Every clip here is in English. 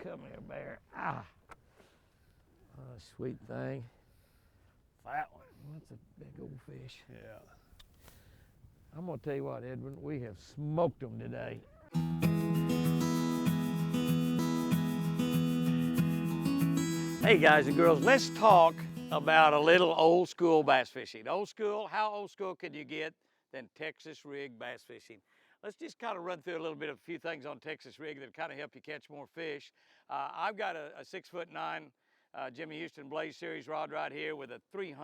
come here, bear. Ah. Oh, sweet thing. Fat one. That's a big old fish. Yeah. I'm gonna tell you what, Edwin, we have smoked them today. Hey guys and girls, let's talk about a little old school bass fishing. Old school, how old school can you get than Texas rig bass fishing? Let's just kind of run through a few things on Texas rig that kind of help you catch more fish. I've got a 6'9" Jimmy Houston Blaze Series rod right here with a $350,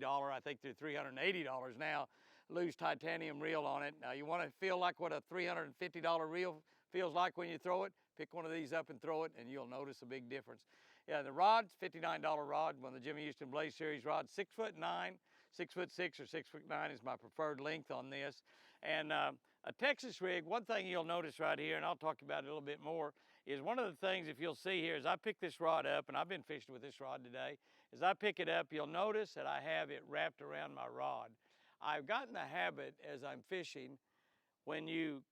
I think they're $380 now, loose titanium reel on it. Now you want to feel like what a $350 reel feels like when you throw it, pick one of these up and throw it and you'll notice a big difference. Yeah, the rod's $59 rod, one of the Jimmy Houston Blaze Series rods, 6'9", 6'6" or 6'9" is my preferred length on this. And a Texas rig, one thing you'll notice right here, and I'll talk about it a little bit more, is one of the things, if you'll see here, as I pick this rod up, and I've been fishing with this rod today, as I pick it up, you'll notice that I have it wrapped around my rod. I've gotten the habit as I'm fishing, when you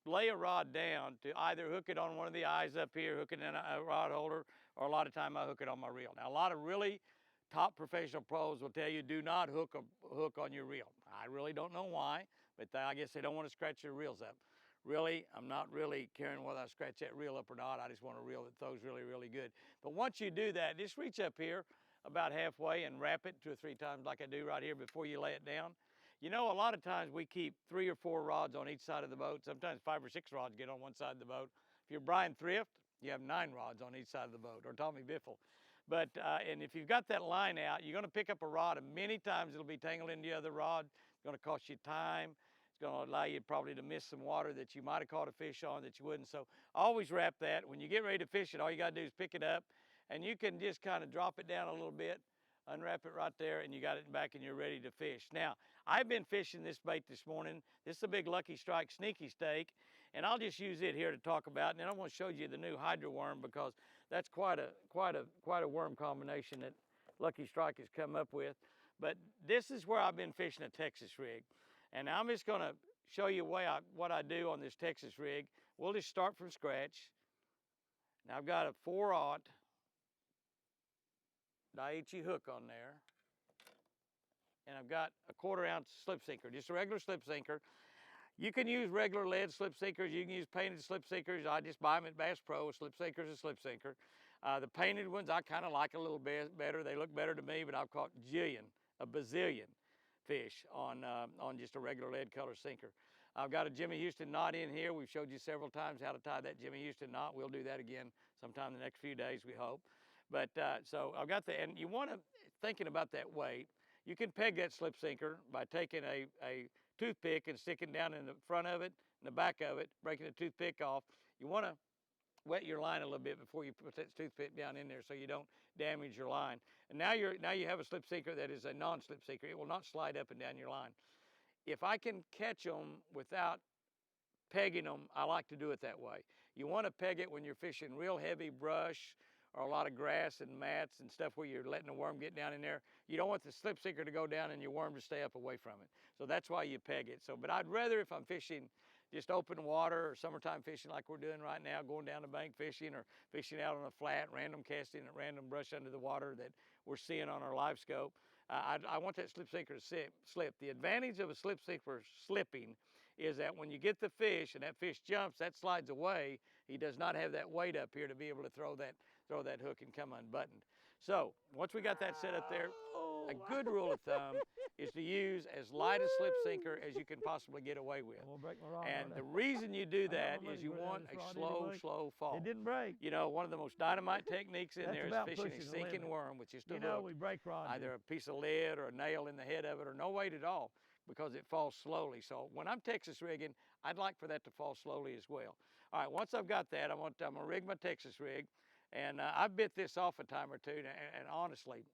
lay a rod down, to either hook it on one of the eyes up here, hook it in a rod holder, or a lot of time I hook it on my reel. Now a lot of really top professional pros will tell you do not hook a hook on your reel. I really don't know why, but I guess they don't want to scratch your reels up. Really, I'm not really caring whether I scratch that reel up or not. I just want a reel that throws really, really good. But once you do that, just reach up here about halfway and wrap it 2 or 3 times like I do right here before you lay it down. You know, a lot of times we keep 3 or 4 rods on each side of the boat. Sometimes 5 or 6 rods get on one side of the boat. If you're Brian Thrift, you have 9 rods on each side of the boat, or Tommy Biffle. But, and if you've got that line out, you're gonna pick up a rod and many times it'll be tangled into the other rod. It's gonna cost you time. It's gonna allow you probably to miss some water that you might have caught a fish on that you wouldn't. So always wrap that. When you get ready to fish it, all you gotta do is pick it up and you can just kind of drop it down a little bit, unwrap it right there, and you got it back and you're ready to fish. Now, I've been fishing this bait this morning. This is a big Lucky Strike sneaky stake, and I'll just use it here to talk about. And then I want to show you the new hydro worm, because that's quite a worm combination that Lucky Strike has come up with. But this is where I've been fishing a Texas rig, and I'm just going to show you what I do on this Texas rig. We'll just start from scratch. Now I've got a 4/0 Daiichi hook on there, and I've got a 1/4 ounce slip sinker, just a regular slip sinker. You can use regular lead slip sinkers, you can use painted slip sinkers. I just buy them at Bass Pro. A slip sinker is a slip sinker. The painted ones I kind of like a little bit better. They look better to me, but I've caught a bazillion fish on just a regular lead color sinker. I've got a Jimmy Houston knot in here. We've showed you several times how to tie that Jimmy Houston knot. We'll do that again sometime in the next few days, we hope. But so I've got and you want to, thinking about that weight, you can peg that slip sinker by taking a toothpick and sticking down in the front of it, in the back of it, breaking the toothpick off. You want to wet your line a little bit before you put that toothpick down in there so you don't damage your line. And now you have a slip sinker that is a non-slip sinker. It will not slide up and down your line. If I can catch them without pegging them, I like to do it that way. You want to peg it when you're fishing real heavy brush or a lot of grass and mats and stuff where you're letting the worm get down in there. You don't want the slip sinker to go down and your worm to stay up away from it. So that's why you peg it. So, but I'd rather, if I'm fishing just open water or summertime fishing like we're doing right now, going down the bank fishing or fishing out on a flat, random casting at random brush under the water that we're seeing on our live scope, I want that slip sinker to slip. The advantage of a slip sinker slipping is that when you get the fish and that fish jumps, that slides away, he does not have that weight up here to be able to throw that hook and come unbuttoned. So once we got that set up there, a good rule of thumb is to use as light a slip sinker as you can possibly get away with. And the reason you do that is you want a slow fall. It didn't break. You know, one of the most dynamite techniques in there is fishing a sinking worm with just a hook. We break rods. Either a piece of lead or a nail in the head of it, or no weight at all, because it falls slowly. So when I'm Texas rigging, I'd like for that to fall slowly as well. All right, once I've got that, I'm gonna rig my Texas rig, and I've bit this off a time or two, and honestly,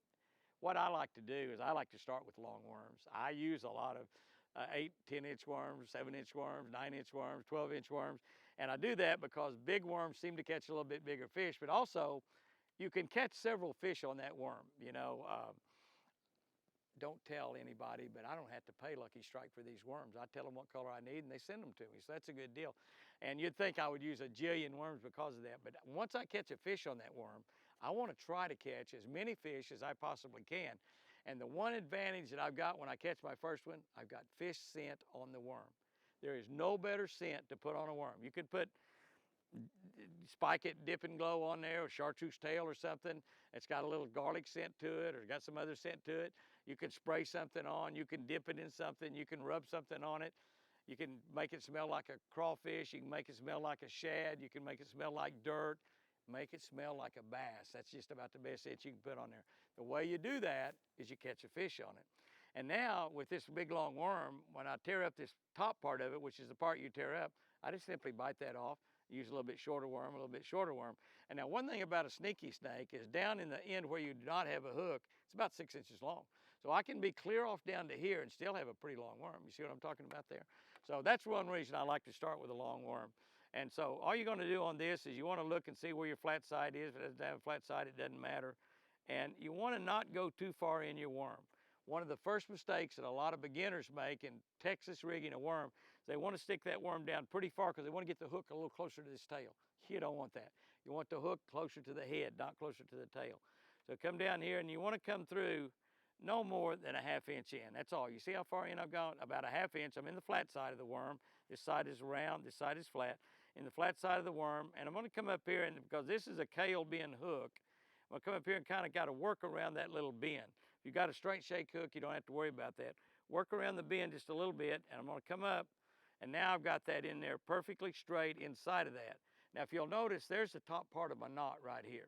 what I like to do is I like to start with long worms. I use a lot of 8, 10-inch worms, 7-inch worms, 9-inch worms, 12-inch worms, and I do that because big worms seem to catch a little bit bigger fish, but also you can catch several fish on that worm. You know, don't tell anybody, but I don't have to pay Lucky Strike for these worms. I tell them what color I need and they send them to me. So that's a good deal. And you'd think I would use a jillion worms because of that. But once I catch a fish on that worm, I want to try to catch as many fish as I possibly can. And the one advantage that I've got when I catch my first one, I've got fish scent on the worm. There is no better scent to put on a worm. You could put Spike It Dip and Glow on there, or chartreuse tail or something. It's got a little garlic scent to it, or got some other scent to it. You can spray something on, you can dip it in something, you can rub something on it. You can make it smell like a crawfish, you can make it smell like a shad, you can make it smell like dirt, make it smell like a bass. That's just about the best scent you can put on there. The way you do that is you catch a fish on it. And now with this big long worm, when I tear up this top part of it, which is the part you tear up, I just simply bite that off, use a little bit shorter worm, a little bit shorter worm. And now one thing about a sneaky snake is down in the end where you do not have a hook, it's about 6 inches long. So I can be clear off down to here and still have a pretty long worm. You see what I'm talking about there? So that's one reason I like to start with a long worm. And so all you're gonna do on this is you wanna look and see where your flat side is. If it doesn't have a flat side, it doesn't matter. And you wanna not go too far in your worm. One of the first mistakes that a lot of beginners make in Texas rigging a worm is they want to stick that worm down pretty far because they want to get the hook a little closer to this tail. You don't want that. You want the hook closer to the head, not closer to the tail. So come down here and you want to come through no more than a ½ inch in. That's all. You see how far in I've gone? About a ½ inch. I'm in the flat side of the worm. This side is round, this side is flat. In the flat side of the worm, and I'm going to come up here, and because this is a kale bend hook, I'm going to come up here and kind of got to work around that little bend. If you got a straight shake hook, you don't have to worry about that. Work around the bend just a little bit, and I'm going to come up, and now I've got that in there perfectly straight inside of that. Now, if you'll notice, there's the top part of my knot right here.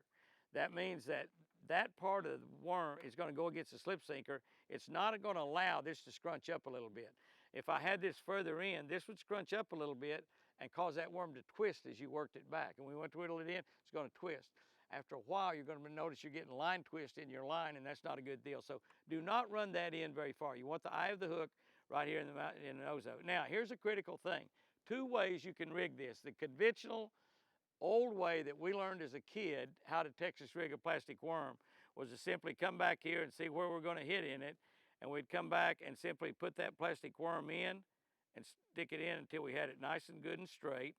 That means that that part of the worm is going to go against the slip sinker. It's not going to allow this to scrunch up a little bit. If I had this further in, this would scrunch up a little bit and cause that worm to twist as you worked it back. And when we went to whittle it in, it's going to twist. After a while, you're going to notice you're getting line twist in your line, and that's not a good deal. So do not run that in very far. You want the eye of the hook right here in the nose of it. Now, here's a critical thing. 2 ways you can rig this. The conventional old way that we learned as a kid how to Texas rig a plastic worm was to simply come back here and see where we're going to hit in it, and we'd come back and simply put that plastic worm in and stick it in until we had it nice and good and straight,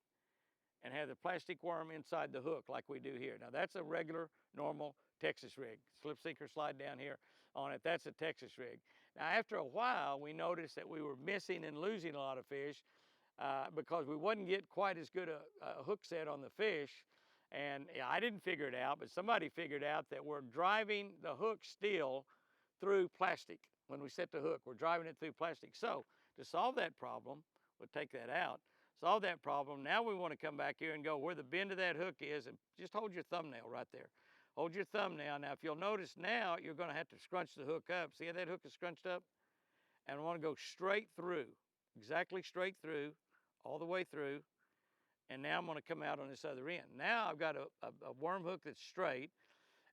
and have the plastic worm inside the hook like we do here. Now that's a regular, normal Texas rig. Slip sinker slide down here on it, that's a Texas rig. Now after a while, we noticed that we were missing and losing a lot of fish because we wouldn't get quite as good a hook set on the fish. And I didn't figure it out, but somebody figured out that we're driving the hook still through plastic. When we set the hook, we're driving it through plastic. So to solve that problem, we'll take that out, solve that problem. Now we want to come back here and go where the bend of that hook is, and just hold your thumbnail right there. Hold your thumbnail. Now, if you'll notice now, you're going to have to scrunch the hook up. See how that hook is scrunched up? And I want to go straight through, exactly straight through, all the way through. And now I'm going to come out on this other end. Now I've got a worm hook that's straight,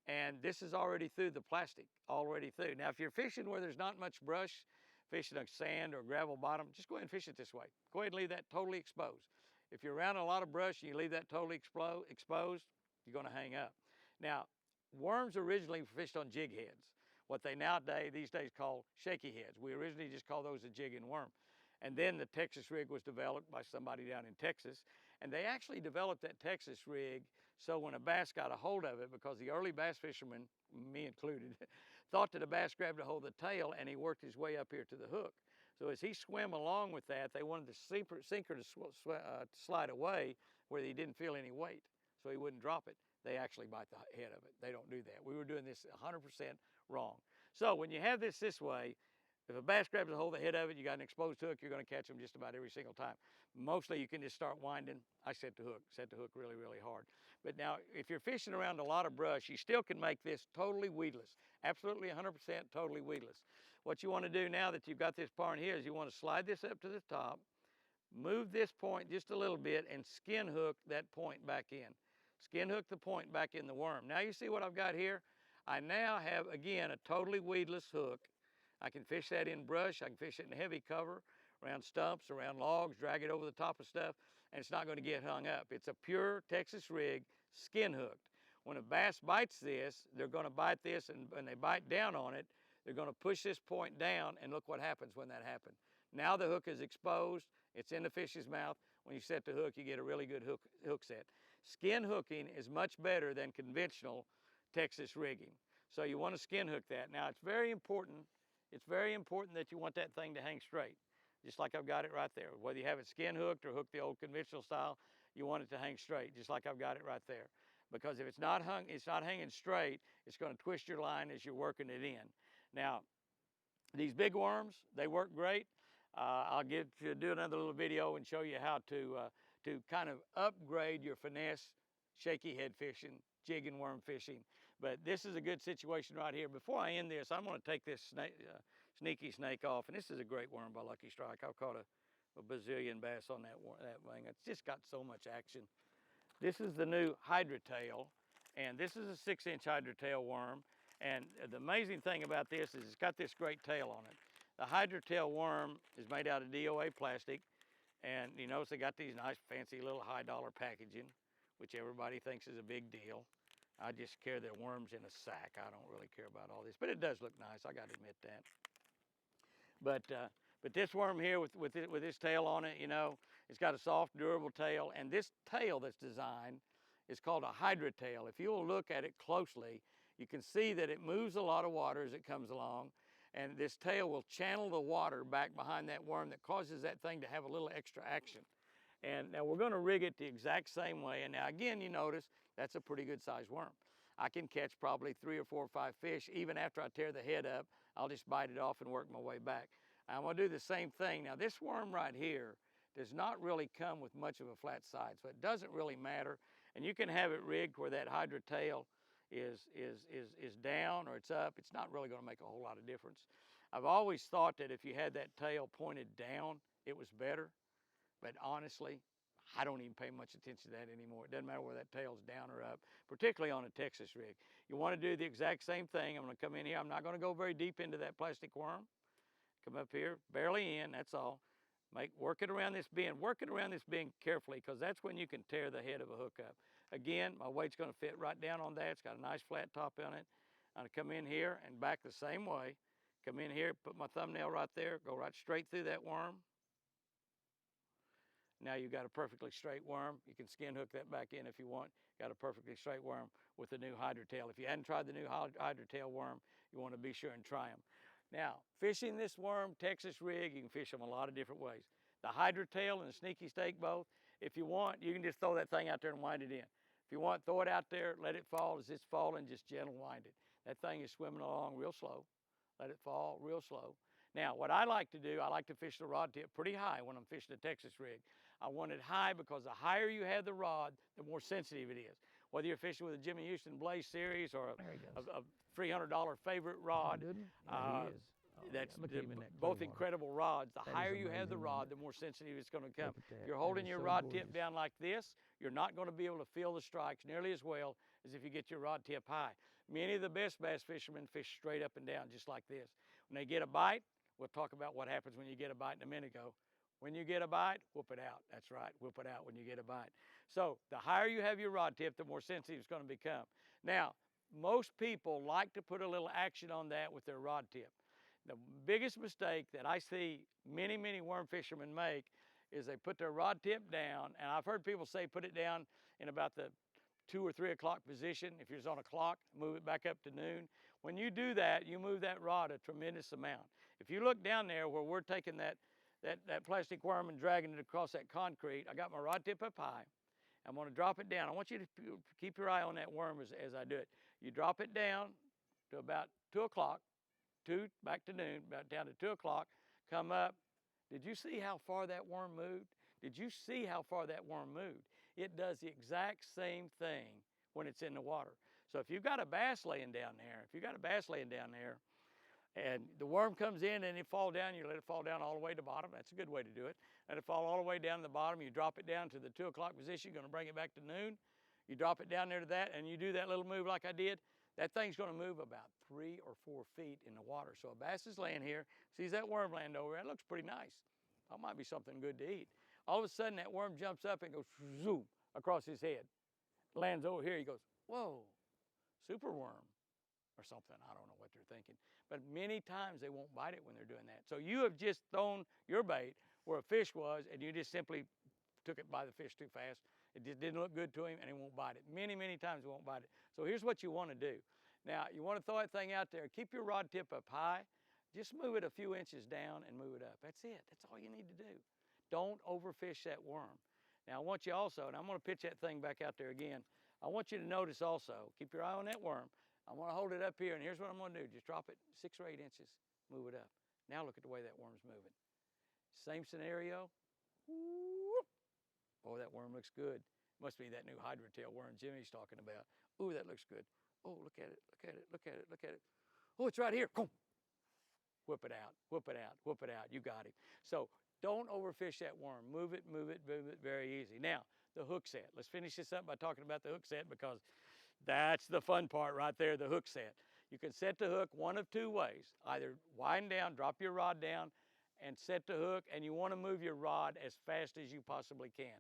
and this is already through the plastic, already through. Now, if you're fishing where there's not much brush, fishing on sand or gravel bottom, just go ahead and fish it this way. Go ahead and leave that totally exposed. If you're around a lot of brush and you leave that totally exposed, you're going to hang up. Now, worms originally fished on jig heads, what they these days call shaky heads. We originally just called those a jig and worm. And then the Texas rig was developed by somebody down in Texas. And they actually developed that Texas rig so when a bass got a hold of it, because the early bass fishermen, me included, thought that a bass grabbed a hold of the tail and he worked his way up here to the hook. So as he swam along with that, they wanted the sinker to slide away where he didn't feel any weight, so he wouldn't drop it. They actually bite the head of it. They don't do that. We were doing this 100% wrong. So when you have this way, if a bass grabs a hold of the head of it, you got an exposed hook, you're going to catch them just about every single time. Mostly you can just start winding. I set the hook really, really hard. But now, if you're fishing around a lot of brush, you still can make this totally weedless. Absolutely 100% totally weedless. What you want to do now that you've got this part here is you want to slide this up to the top, move this point just a little bit, and skin hook that point back in. Skin hook the point back in the worm. Now you see what I've got here? I now have, again, a totally weedless hook. I can fish that in brush, I can fish it in heavy cover, around stumps, around logs, drag it over the top of stuff, and it's not going to get hung up. It's a pure Texas rig, skin hooked. When a bass bites this, they're going to bite this, and when they bite down on it, they're going to push this point down, and look what happens when that happens. Now the hook is exposed, it's in the fish's mouth. When you set the hook, you get a really good hook set. Skin hooking is much better than conventional Texas rigging. So you want to skin hook that. Now it's very important that you want that thing to hang straight, just like I've got it right there. Whether you have it skin hooked or hooked the old conventional style, you want it to hang straight, just like I've got it right there. Because if it's not hanging straight, it's going to twist your line as you're working it in. Now, these big worms, they work great. I'll do another little video and show you how to kind of upgrade your finesse shaky head fishing, jig and worm fishing. But this is a good situation right here. Before I end this, I'm going to take this sneaky snake off, and this is a great worm by Lucky Strike. I've caught a bazillion bass on that wing. It's just got so much action. This is the new Hydra Tail, and this is a 6-inch Hydra Tail worm. And the amazing thing about this is it's got this great tail on it. The Hydra Tail worm is made out of DOA plastic, and you notice they got these nice fancy little high dollar packaging, which everybody thinks is a big deal. I just carry their worms in a sack. I don't really care about all this, but it does look nice. I got to admit that. But this worm here with this tail on it, you know, it's got a soft, durable tail, and this tail that's designed is called a Hydra Tail. If you'll look at it closely, you can see that it moves a lot of water as it comes along, and this tail will channel the water back behind that worm that causes that thing to have a little extra action. And now we're going to rig it the exact same way. And now again, you notice that's a pretty good sized worm. I can catch probably 3 or 4 or 5 fish even after I tear the head up. I'll just bite it off and work my way back. I'm going to do the same thing. Now this worm right here does not really come with much of a flat side, so it doesn't really matter. And you can have it rigged where that Hydra tail is down or it's up. It's not really going to make a whole lot of difference. I've always thought that if you had that tail pointed down, it was better. But honestly, I don't even pay much attention to that anymore. It doesn't matter whether that tail's down or up, particularly on a Texas rig. You want to do the exact same thing. I'm going to come in here. I'm not going to go very deep into that plastic worm. Come up here, barely in, that's all. Work it around this bend. Work it around this bend carefully, because that's when you can tear the head of a hook up. Again, my weight's going to fit right down on that. It's got a nice flat top on it. I'm going to come in here and back the same way. Come in here, put my thumbnail right there, go right straight through that worm. Now you've got a perfectly straight worm. You can skin hook that back in if you want. Got a perfectly straight worm with the new Hydra Tail. If you hadn't tried the new Hydra Tail worm, you want to be sure and try them. Now, fishing this worm, Texas rig, you can fish them a lot of different ways. The Hydra Tail and the Sneaky Stake both, if you want, you can just throw that thing out there and wind it in. If you want, throw it out there, let it fall as it's falling, just gentle wind it. That thing is swimming along real slow. Let it fall real slow. Now, what I like to do, I like to fish the rod tip pretty high when I'm fishing a Texas rig. I want it high because the higher you have the rod, the more sensitive it is. Whether you're fishing with a Jimmy Houston Blaze Series or a $300 favorite rod, that's both incredible rods. The higher you have the rod, the more sensitive it's going to become. If you're holding your rod tip down like this, you're not going to be able to feel the strikes nearly as well as if you get your rod tip high. Many of the best bass fishermen fish straight up and down just like this. When they get a bite, we'll talk about what happens when you get a bite in a minute ago. When you get a bite, whoop it out. That's right, whoop it out when you get a bite. So the higher you have your rod tip, the more sensitive it's going to become. Now, most people like to put a little action on that with their rod tip. The biggest mistake that I see many, many worm fishermen make is they put their rod tip down, and I've heard people say put it down in about the 2 or 3 o'clock position. If you're on a clock, move it back up to noon. When you do that, you move that rod a tremendous amount. If you look down there where we're taking that plastic worm and dragging it across that concrete, I got my rod tip up high. I'm going to drop it down. I want you to keep your eye on that worm as I do it. You drop it down to about 2 o'clock, back to noon, about down to 2 o'clock, come up. Did you see how far that worm moved? Did you see how far that worm moved? It does the exact same thing when it's in the water. So if you've got a bass laying down there, and the worm comes in and it falls down, you let it fall down all the way to the bottom. That's a good way to do it. Let it fall all the way down to the bottom. You drop it down to the 2 o'clock position. You're going to bring it back to noon. You drop it down there to that, and you do that little move like I did. That thing's going to move about 3 or 4 feet in the water. So a bass is laying here, sees that worm land over there. It looks pretty nice. That might be something good to eat. All of a sudden, that worm jumps up and goes zoom across his head. Lands over here. He goes, whoa, super worm. or something. I don't know what they're thinking. But many times they won't bite it when they're doing that. So you have just thrown your bait where a fish was, and you just simply took it by the fish too fast. It just didn't look good to him, and he won't bite it. Many, many times he won't bite it. So here's what you want to do. Now, you want to throw that thing out there. Keep your rod tip up high. Just move it a few inches down and move it up. That's it. That's all you need to do. Don't overfish that worm. Now, I want you also, and I'm going to pitch that thing back out there again. I want you to notice also, keep your eye on that worm. I want to hold it up here, and here's what I'm going to do. Just drop it 6 or 8 inches, move it up. Now look at the way that worm's moving. Same scenario. Whoop. Oh, that worm looks good. Must be that new hydra tail worm Jimmy's talking about. Ooh, that looks good. Oh, look at it, look at it, look at it, look at it. Oh, it's right here. Come. Whip it out, whip it out, whip it out. You got him. So don't overfish that worm. Move it, move it, move it, very easy. Now, the hook set. Let's finish this up by talking about the hook set, because that's the fun part right there, the hook set. You can set the hook one of 2 ways. Either wind down, drop your rod down, and set the hook, and you want to move your rod as fast as you possibly can.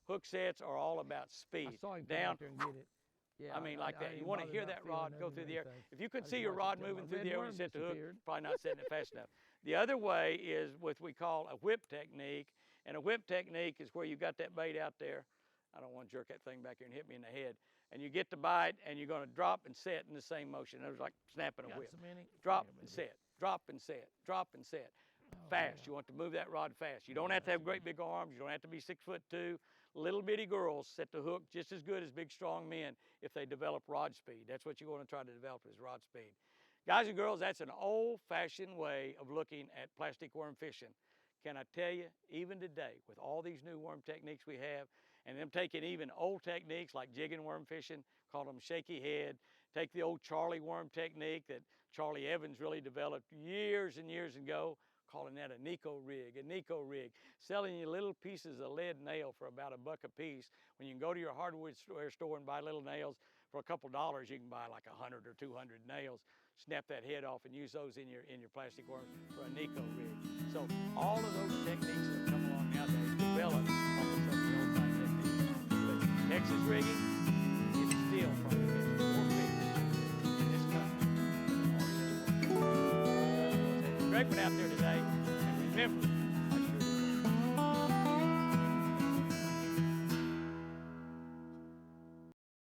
Hook sets are all about speed. I saw him down, out there and get it. Yeah, I mean, like that. You want to hear that rod go through the air. If you could I see just your watched rod it till moving my through red the air when worm you set the hook, disappeared. probably not setting it fast enough. The other way is what we call a whip technique. And a whip technique is where you got that bait out there. I don't want to jerk that thing back here and hit me in the head. And you get the bite, and you're going to drop and set in the same motion. It was like snapping a whip. Drop and set, drop and set, drop and set. Fast. Yeah. You want to move that rod fast. You don't have to have great big arms. You don't have to be 6'2". Little bitty girls set the hook just as good as big strong men if they develop rod speed. That's what you want to try to develop, is rod speed. Guys and girls, that's an old-fashioned way of looking at plastic worm fishing. Can I tell you, even today, with all these new worm techniques we have, and them taking even old techniques like jigging worm fishing, call them shaky head, take the old Charlie worm technique that Charlie Evans really developed years and years ago, calling that a Nico rig, selling you little pieces of lead nail for about $1 a piece. When you can go to your hardwood store and buy little nails for a couple dollars, you can buy like 100 or 200 nails, snap that head off and use those in your plastic worms for a Nico rig. So all of those techniques that come along nowadays developed off of some of the old time techniques. But Texas rigging is still probably more fish in this country than it is. Great one out there today, and remember,